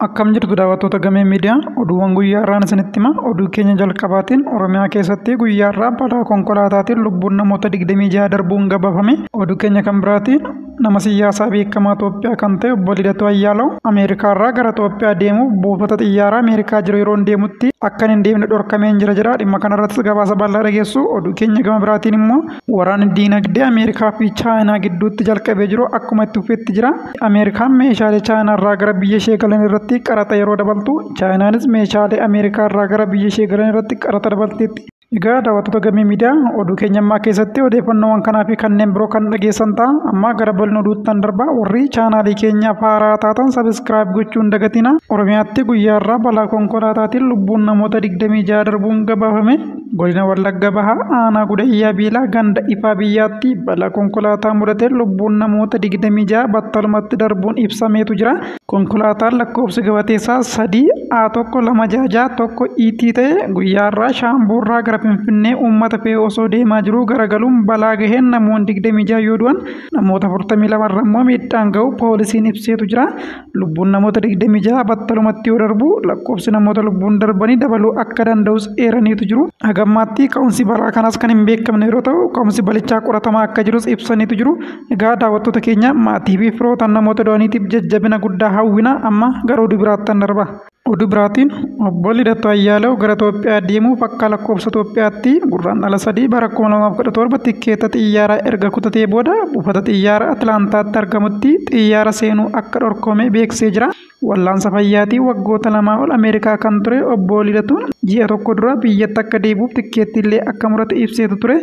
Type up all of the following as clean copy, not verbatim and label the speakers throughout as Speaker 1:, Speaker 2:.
Speaker 1: Akkam jirtu daawwattoota Gamee Miidiyaa oduuwwan guyyaa irraan isinitti hima. Oduu keenya jalqabaatiin Oromiyaa keessatti guyyaa irraa balaa konkolaataatiin lubbuun namoota 26 darbuun gabaafame. Oduu keenya kan biraatiin nama siyaasaa beekamaa Itoophiyaa kan ta'e obbo Lidatuu Ayyaalaw Ameerikaa irraa gara Itoophiyaa deemuuf buufata xiyyaaraa Ameerikaa jiru yeroo deemutti akka hin deemne dhorkameen jira. Dhimma kanarratti gabaasa bal'aa dhageessu. Oduu keenya gama biraatiin immoo waraanni diinagdee Ameerikaa fi Chaayinaa gidduutti jalqabee jiru akkuma itti fufeetti jira. Ameerikaan meeshaalee Chaayinaa irraa gara biyya ishee galan irratti qaraxa yeroo dabaltu, Chaayinaanis meeshaalee Ameerikaa irraa gara biyya ishee galan irratti qaraxa dabalteetti. Egaa daawwattoota Gamee Miidiyaa oduu keenya ammaa keessatti odeeffannoowwan kanaa fi kanneen biroo kan dhageessan ta'a. Amma gara bal'ina oduuttan darba. Warri chaanaalii keenyaaf haaraa taatan sabiskiraayib gochuu hin dagatina. Oromiyaatti guyyaa irraa balaa konkolaataatiin lubbuun namoota 26 darbuun gabaafame. Godina Wallagga Bahaa aanaa Gudayyaa Biilaa ganda ifaa biyyaatti balaa konkolaataa mudateen lubbuun namoota 26 battalumatti darbuun ibsameetu jira. Konkolaataan lakkoofsi gabateessaa 3 A1 tokko ET ta'e guyyaa irraa Shaambuurraa gara Finfinnee uummata fe'ee osoo deemaa jiru garagaluun balaa gaheen namoonni 26 yoo du'an namoota 42 irra immoo miidhaan gahu poolisiin ibseetu jira. Lubbuun namoota 26 battalumatti yoo darbu lakkoofsi namoota lubbuun darbanii dabaluu akka danda'us eeraniitu jiru. Hagammaatti ka'umsi balaa kanaas kan hin beekamne yeroo ta'u ka'umsi balichaa qoratamaa akka jirus ibsaniitu jiru. Egaa daawwattoota keenya maatii fi firootaan namoota du'aniitiif jajjabina guddaa hawwina. Amma gara oduu biraattan darba. Oduu biraatiin obbo Lidatuu Ayyaalaw gara Itoophiyaa deemuuf akka lakkoofsa Itoophiyaatti gurraandhala 3 bara 2017 tikkeetta xiyyaaraa erga kutatee booda buufata xiyyaaraa Atlaantaatti argamutti xiyyaara seenuu akka dhorkame beeksisee jira. Wallaansa fayyaatiin waggoota 2 ol Ameerikaa kan ture obbo Lidatuun ji'a tokko dura biyyatti akka deebi'uuf tikkeetti illee akka murate ibseetu ture.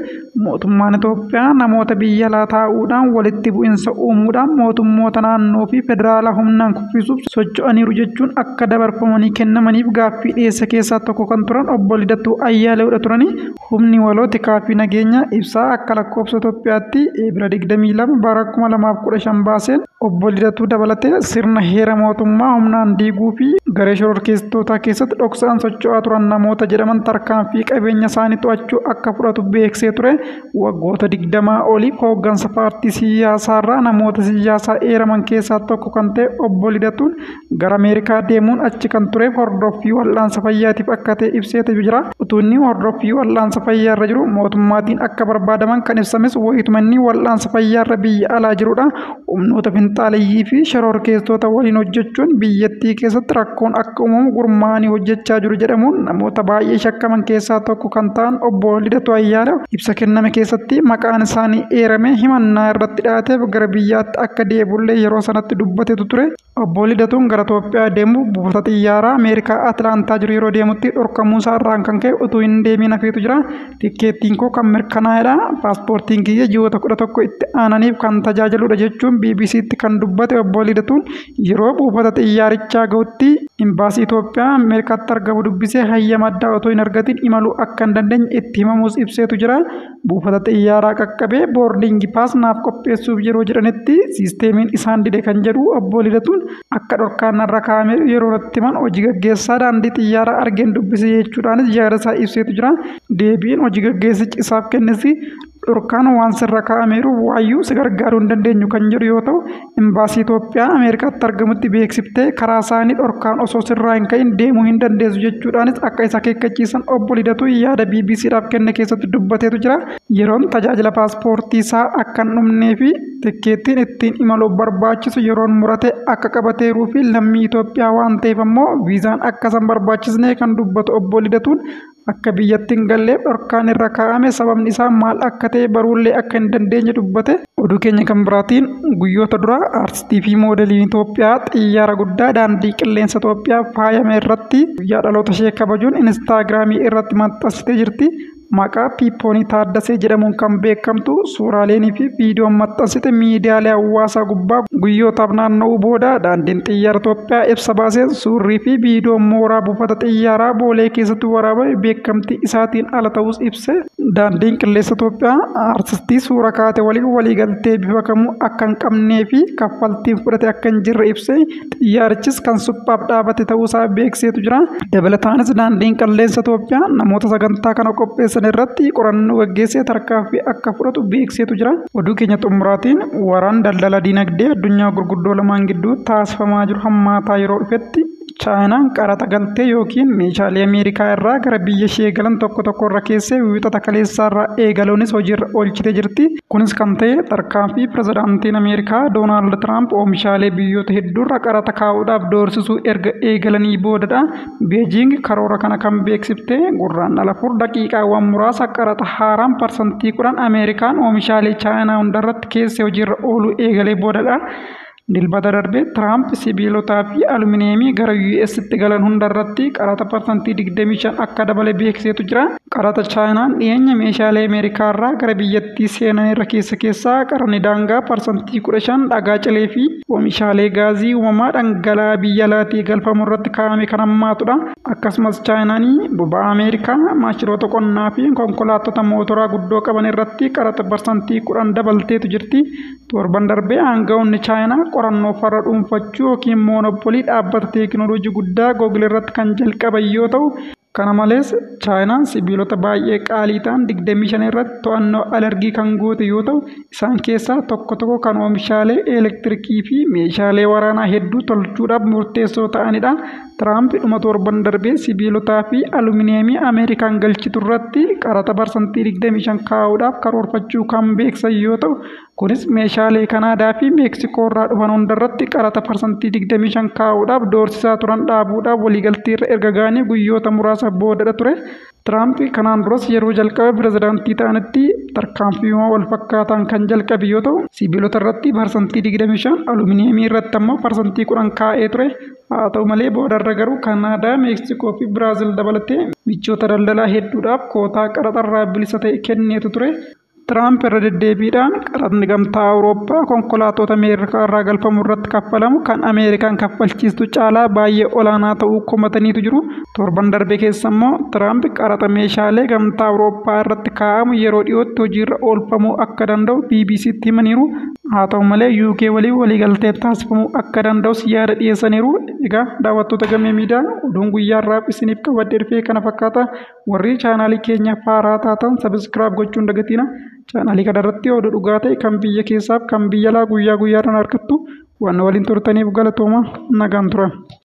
Speaker 1: Mootummaan Itoophiyaa namoota biyya alaa taa'uudhaan walitti bu'insa uumuudhaan mootummoota naannoo fi federaalaa humnaan kuffisuuf socho'aniiru jechuun akka dabarfamanii kennamaniif gaaffii dhiyeessa keessaa tokko kan turan obbo Lidatuu Ayyaaleewudha turani. Humni waloo tikaa fi nageenya ibsaa akka lakkoofsa Itoophiyaatti Eebila 22 bara 2015 baaseen obbo Lidatuu dabalatee sirna heera mootummaa humnaan diiguu fi garee shororkeessitootaa keessatti dhoksaan socho'aa turan namoota jedhaman tarkaanfii qabeenya isaanii to'achuu akka fudhatu beeksisee ture. Waggoota 20 oliif hooggansa paartii siyaasaarraa namoota siyaasaa eeraman keessaa tokko kan ta'e obbo Lidatuun gara Ameerikaa deemuun achi kan tureef hordoffii wal'aansa fayyaatiif akka ta'e ibseetu jira. Utuu inni hordoffii wal'aansa fayyaarra jiru mootummaatiin akka barbaadaman kan ibsames wayituma inni wal'aansa fayyaarra biyya alaa jirudha. Humnoota finxaaleyyii fi shororkeessitoota waliin hojjechuun biyyattii keessatti rakkoon akka uumamu gurmaa'anii hojjechaa jiru jedhamuun namoota baay'ee shakkaman keessaa tokko kan ta'an obbo Lidatuu Ayyaalaw ibsa kenname keessatti maqaan isaanii eerame himannaa irratti dhiyaateef gara biyyaatti akka deebi'ullee yeroo sanatti dubbatetu ture. Obbo Lidatuun gara Itoophiyaa deemuuf buufata xiyyaaraa Ameerikaa Atlaantaa jiru yeroo deemutti dhorkamuu isaarraan kan ka'e utuu hin deemin hafeetu jira. Tikkeettiin koo kan mirkanaa'edha. Paaspoortiin kiyya ji'oota 11 itti aananiif kan tajaajiludha jechuun BBC'tti kan dubbate obbo Lidatuun yeroo buufata xiyyaarichaa gahutti imbaasii Itoophiyaa Ameerikaatti argamu dubbisee hayyama addaa otoo hin argatin imaluu akka hin dandeenye itti himamuus ibseetu jira. Buufata xiyyaaraa qaqqabee boordingi paas naaf qopheessuuf yeroo jedhanitti siisteemiin isaan dide kan jedhu obbo Lidatuun akka dhorkaan irra kaa'ame yeroo irratti himan hojii gaggeessaa daandii xiyyaaraa argeen dubbise jechuudhaanis yaada isaa ibseetu jira. Deebiin hojii gaggeessichi isaaf kennes dhorkaan waan sirra kaa'ameeru waayyuu si gargaaruu hin dandeenyu kan jedhu yoo ta'u imbaasii Itoophiyaa Ameerikaatti argamutti beeksiftee karaa isaanii dhorkaan osoo sirraa hin ka'in deemuu hin dandeessu jechuudhaanis akka isa akeekkachiisan obbo Lidatuu yaada BBCdhaaf kenne keessatti dubbateetu jira. Yeroon tajaajila paaspoortii isaa akka hin dhumnee fi tikkeettiin ittiin imaluuf barbaachisu yeroon murate akka qabateeruu fi lammii Itoophiyaa waan ta'eef ammoo viizaan akka isaan barbaachisne kan dubbatu obbo Lidatuun akka biyyatti hin galleef dhorkaan irra kaa'ame sababni isaa maal akka ta'e baruullee akka hin dandeenye dubbate. Oduu keenya kan biraatiin guyyoota dura aartistii fi moodeliin Itoophiyaa xiyyaara guddaa daandii qilleensa Itoophiyaa faayame irratti guyyaa dhaloota ishee kabajuun Inistaagiraamii irratti maxxansitee jirti. Maqaa Piippoonii Taaddasee jedhamuun kan beekamtu suuraaleenii fi viidiyoon maxxansite miidiyaalee hawaasaa gubbaa guyyootaaf naanna'uu booda daandiin xiyyaara Itoophiyaa ibsa baaseen suurrii fi viidiyoon mooraa buufata xiyyaaraa Boolee keessatti waraabame beekamtii isaatiin ala ta'us ibse. Daandiin qilleensa Itoophiyaa aartistii suura kaate waliin waliigaltee bifa kamuu akka hin qabnee fi kaffaltiin fudhate akka hin jirre ibse. Xiyyaarichis kan suphaaf dhaabate ta'uusaa beekseetu jira. Dabalataanis daandiin qilleensa Itoophiyaa namoota sagantaa kana qopheessan irratti qorannoo gaggeessee tarkaanfii akka fudhatu beekseetu jira. Oduu keenya xumuraatiin waraan daldala dinagdee addunyaa gurguddoo lamaan gidduu taasifamaa jiru hammaataa yeroo dhufetti Chaayinaan qaraxa galtee yookiin meeshaalee Ameerikaa irraa gara biyya ishee galan tokko tokko irra keessee wiixata kaleessaa irraa eegaluunis hojiirra oolchitee jirti. Kunis kan ta'e tarkaanfii pirezidaantiin Ameerikaa Doonaald Tiraamp oomishaalee biyyoota hedduurra qaraxa kaa'uudhaaf doorsisuu erga eegalanii boodadha. Beejiing karoora kana kan beeksifte gurraandhala 4 daqiiqaawwan muraasa qaraxa haaraan parsantii 10 Ameerikaan oomishaalee Chaayinaa hundarratti keessee hojiirra ooluu eegalee boodadha. Dilbata darbee Tiraamp sibiilotaa fi alumineemii gara US'tti galan hundarratti qaraxa parsantii 25 akka dabale beeksisetu jira. Qaraxa Chaayinaan dhiyeenya meeshaalee Ameerikaa irraa gara biyyattii seenan irra keessaa qaranni daangaa parsantii 15 dhagaa cilee fi oomishaalee gaazii uumamaa dhangala'aa biyya alaatii galfamu irratti kaa'ame kan hammaatudha. Akkasumas Chaayinaan boba'aa Ameerikaa maashinoota qonnaa fi konkolaattota mootoraa guddoo qaban irratti qaraxa parsantii 10 dabalteetu jirti. Torban darbee aangawoonni Chaayinaa qorannoo farra dhuunfachuu yookiin moonopolii dhaabbata teekinooloojii guddaa Google irratti kan jalqaban yoo ta'u, kana malees Chaayinaan sibiilota baay'ee qaalii ta'an 25 irratti to'annoo alergii kan goote yoo ta'u, isaan keessaa tokko kan oomishaalee elektirikii fi meeshaalee waraanaa hedduu tolchuudhaaf murteessoo ta'anidha. Tiraamp dhuma torban darbee sibiilotaa fi alumineemii Ameerikaan galchitu irratti qaraxa parsantii 25 kaa'uudhaaf karoorfachuu kan beeksan yoo ta'u, kunis meeshaalee Kanaadaa fi Meeksikoo irraa dhufan hundarratti qaraxa parsantii 25 kaa'uudhaaf doorsisaa turan dhaabuudhaaf waliigaltee irra erga ga'anii guyyoota muraasa boodadha ture. Tiraamp kanaan duras yeroo jalqaba pirezidaantii ta'anitti tarkaanfiiwwan wal fakkaataan kan jalqabe yoo ta'u, sibiilota irratti parsantii 25, alumineemii irratti ammoo parsantii 10 kaa'ee ture. Haa ta'u malee boodarra garuu Kanaadaa, Meeksikoo fi Biraazil dabalatee michoota daldalaa hedduudhaaf kootaa qaraxarraa bilisa ta'e kenneetu ture. Tiraamp irra deddeebiidhaan qaraxni gamtaa Awurooppaa konkolaattota Ameerikaa irraa galfamu irratti kaffalamu kan Ameerikaan kaffalchiistu caalaa baay'ee olaanaa ta'uu komataniitu jiru. Torban darbe keessa immoo Tiraamp qaraxa meeshaalee gamtaa Awurooppaa irratti kaa'amu yeroo dhiyootti hojiirra oolfamuu akka danda'u BBC'tti himaniiru. Haa ta'u malee UK waliin waliigaltee taasifamuu akka danda'us yaada dhiyeessaniiru. Egaa daawwattoota Gammee Miidiyaa oduun guyyaarraaf isiniif qabadee dhufee kana fakkaata. Warri chaanaalii keenya haaraa taatan sabiskiraayib gochuun dagatina. Chaanaalii kanarratti oduu dhugaa ta'e kan biyya keessaaf kan biyya alaa guyyaa guyyaadhaan argattu waan waliin turtaniif galatooma nagaan tura.